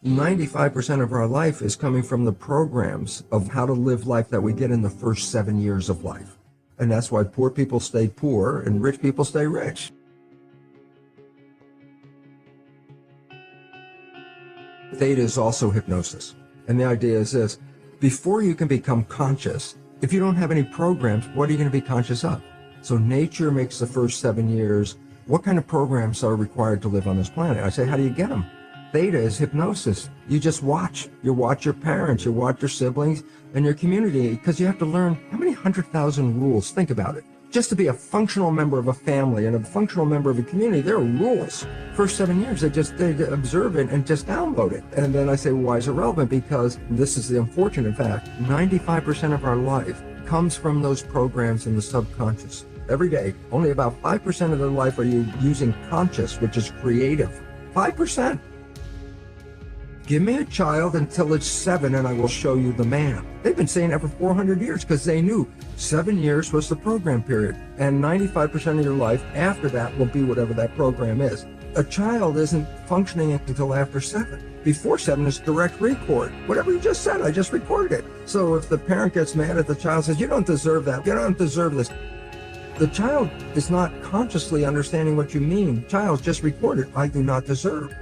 95% of our life is coming from the programs of how to live life that we get in the first 7 years of life. And that's why poor people stay poor and rich people stay rich. Theta is also hypnosis. And the idea is this: before you can become conscious, if you don't have any programs, what are you going to be conscious of? So nature makes the first 7 years. What kind of programs are required to live on this planet? I say, how do you get them? Theta is hypnosis. You just watch. You watch your parents, you watch your siblings and your community, because you have to learn how many 100,000 rules. Think about it. Just to be a functional member of a family and a functional member of a community, there are rules. First 7 years, they observe it and just download it. And then I say, well, why is it relevant? Because this is the unfortunate fact. 95% of our life comes from those programs in the subconscious. Every day, only about 5% of their life are you using conscious, which is creative. 5%. Give me a child until it's 7 and I will show you the man. They've been saying that for 400 years because they knew 7 years was the program period. And 95% of your life after that will be whatever that program is. A child isn't functioning until after 7. Before 7 is direct record. Whatever you just said, I just recorded it. So if the parent gets mad at the child, says, you don't deserve that, you don't deserve this. The child is not consciously understanding what you mean. Child just recorded, I do not deserve.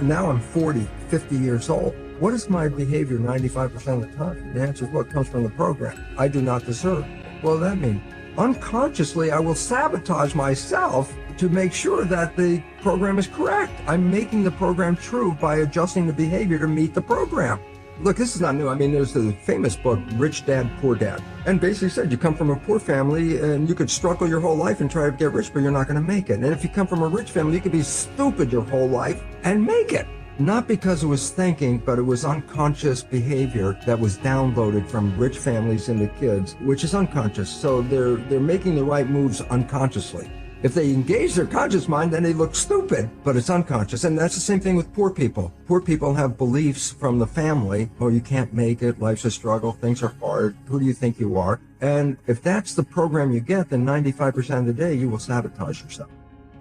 Now I'm 40, 50 years old. What is my behavior 95% of the time? The answer is what comes from the program. I do not deserve. Well, that means unconsciously I will sabotage myself to make sure that the program is correct. I'm making the program true by adjusting the behavior to meet the program. Look, this is not new. I mean, there's the famous book, Rich Dad, Poor Dad. And basically said you come from a poor family and you could struggle your whole life and try to get rich, but you're not going to make it. And if you come from a rich family, you could be stupid your whole life and make it. Not because it was thinking, but it was unconscious behavior that was downloaded from rich families into kids, which is unconscious. So they're making the right moves unconsciously. If they engage their conscious mind, then they look stupid, but it's unconscious. And that's the same thing with poor people. Poor people have beliefs from the family. Oh, you can't make it. Life's a struggle. Things are hard. Who do you think you are? And if that's the program you get, then 95% of the day, you will sabotage yourself.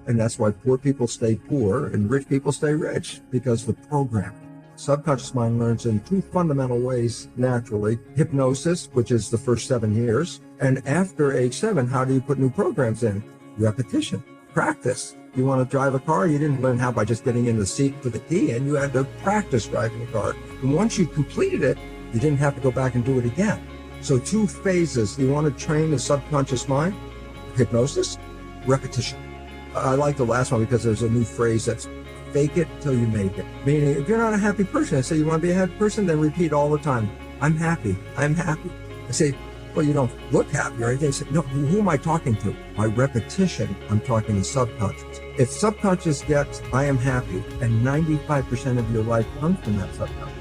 And that's why poor people stay poor and rich people stay rich, because the program. Subconscious mind learns in 2 fundamental ways naturally. Hypnosis, which is the first 7 years. And after age 7, how do you put new programs in? Repetition, practice. You want to drive a car, you didn't learn how by just getting in the seat with the key, and you had to practice driving the car. And once you completed it, you didn't have to go back and do it again. So 2 phases. You want to train the subconscious mind, hypnosis, repetition. I like the last one because there's a new phrase that's fake it till you make it. Meaning, if you're not a happy person, I say you want to be a happy person, then repeat all the time, I'm happy, I'm happy. I say, well, you don't look happy or anything. They say, no, who am I talking to? By repetition, I'm talking to subconscious. If subconscious gets, I am happy, and 95% of your life comes from that subconscious,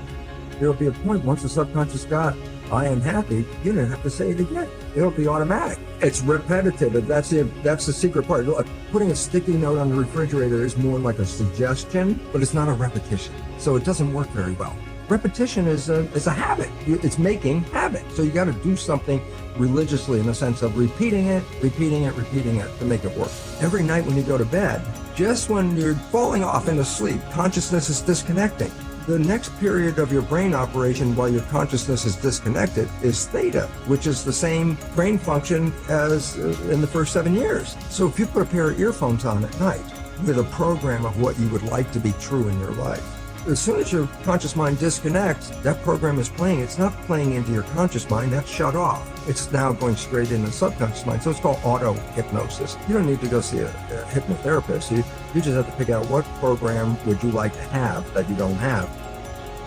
there'll be a point once the subconscious got, I am happy, you don't have to say it again. It'll be automatic. It's repetitive, and that's the secret part. Look, putting a sticky note on the refrigerator is more like a suggestion, but it's not a repetition. So it doesn't work very well. Repetition is a habit. It's making habit. So you got to do something religiously in the sense of repeating it to make it work. Every night when you go to bed, just when you're falling off into sleep, consciousness is disconnecting. The next period of your brain operation while your consciousness is disconnected is theta, which is the same brain function as in the first 7 years. So if you put a pair of earphones on at night with a program of what you would like to be true in your life, as soon as your conscious mind disconnects, that program is playing. It's not playing into your conscious mind, that's shut off. It's now going straight into the subconscious mind. So it's called auto-hypnosis. You don't need to go see a hypnotherapist. You just have to pick out what program would you like to have that you don't have.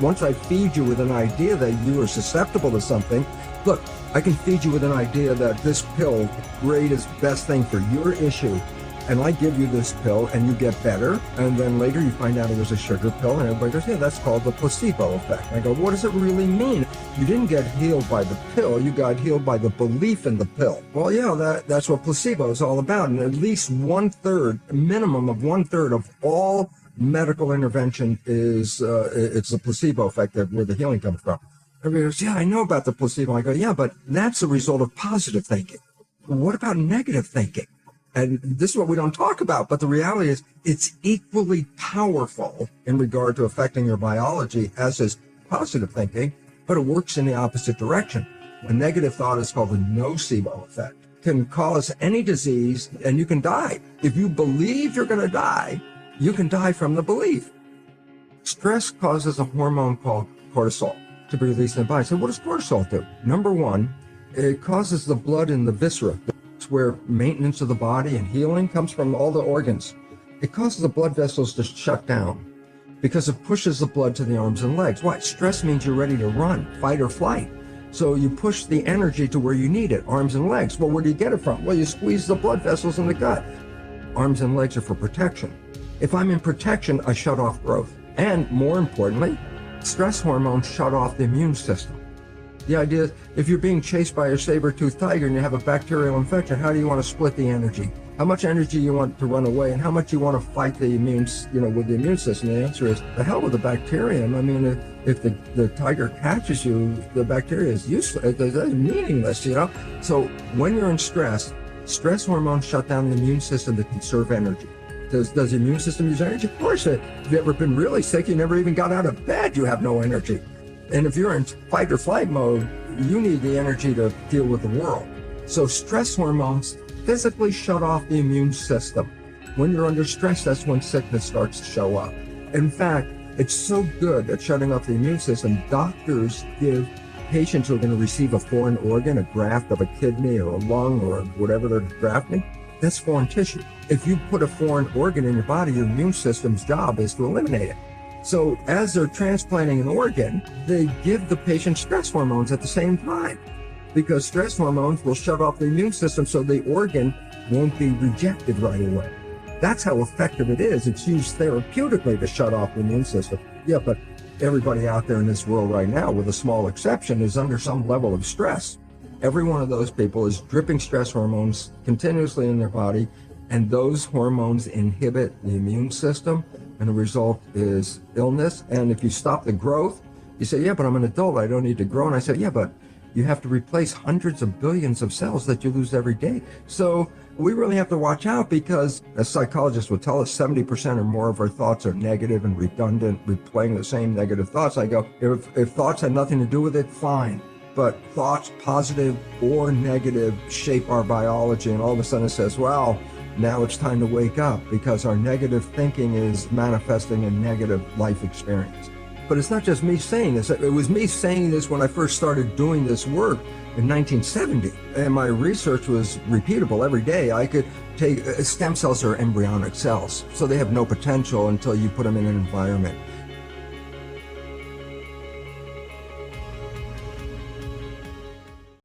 Once I feed you with an idea that you are susceptible to something, look, I can feed you with an idea that this pill, greatest, best thing for your issue, and I give you this pill and you get better, and then later you find out it was a sugar pill, and everybody goes, yeah, that's called the placebo effect. And I go, what does it really mean? You didn't get healed by the pill, you got healed by the belief in the pill. Well, yeah, that's what placebo is all about, and at least 1/3, a minimum of 1/3 of all medical intervention is, it's the placebo effect where the healing comes from. Everybody goes, yeah, I know about the placebo. I go, yeah, but that's a result of positive thinking. What about negative thinking? And this is what we don't talk about, but the reality is it's equally powerful in regard to affecting your biology as is positive thinking, but it works in the opposite direction. A negative thought is called the nocebo effect. It can cause any disease and you can die. If you believe you're going to die, you can die from the belief. Stress causes a hormone called cortisol to be released in the body. So what does cortisol do? Number one, it causes the blood in the viscera. It's where maintenance of the body and healing comes from, all the organs. It causes the blood vessels to shut down because it pushes the blood to the arms and legs. Why? Stress means you're ready to run, fight or flight. So you push the energy to where you need it, arms and legs. Well, where do you get it from? Well, you squeeze the blood vessels in the gut. Arms and legs are for protection. If I'm in protection, I shut off growth. And more importantly, stress hormones shut off the immune system. The idea is if you're being chased by a saber-toothed tiger and you have a bacterial infection, how do you want to split the energy? How much energy you want to run away and how much you want to fight the immune, with the immune system? The answer is the hell with the bacterium. I mean, if the tiger catches you, the bacteria is useless, it's meaningless, So when you're in stress hormones shut down the immune system to conserve energy. Does the immune system use energy? Of course. If you've ever been really sick, you never even got out of bed, you have no energy. And if you're in fight or flight mode, you need the energy to deal with the world. So stress hormones physically shut off the immune system. When you're under stress, that's when sickness starts to show up. In fact, it's so good at shutting off the immune system, doctors give patients who are going to receive a foreign organ, a graft of a kidney or a lung or whatever they're grafting, that's foreign tissue. If you put a foreign organ in your body, your immune system's job is to eliminate it. So as they're transplanting an organ, they give the patient stress hormones at the same time because stress hormones will shut off the immune system so the organ won't be rejected right away. That's how effective it is. It's used therapeutically to shut off the immune system. Yeah, but everybody out there in this world right now, with a small exception, is under some level of stress. Every one of those people is dripping stress hormones continuously in their body, and those hormones inhibit the immune system, and the result is illness. And if you stop the growth, you say, yeah, but I'm an adult, I don't need to grow. And I say, yeah, but you have to replace hundreds of billions of cells that you lose every day. So we really have to watch out because, as psychologists would tell us, 70% or more of our thoughts are negative and redundant, replaying the same negative thoughts. I go, if thoughts had nothing to do with it, fine. But thoughts, positive or negative, shape our biology. And all of a sudden it says, well, now it's time to wake up because our negative thinking is manifesting a negative life experience. But it's not just me saying this. It was me saying this when I first started doing this work in 1970. And my research was repeatable every day. I could take stem cells are embryonic cells, so they have no potential until you put them in an environment.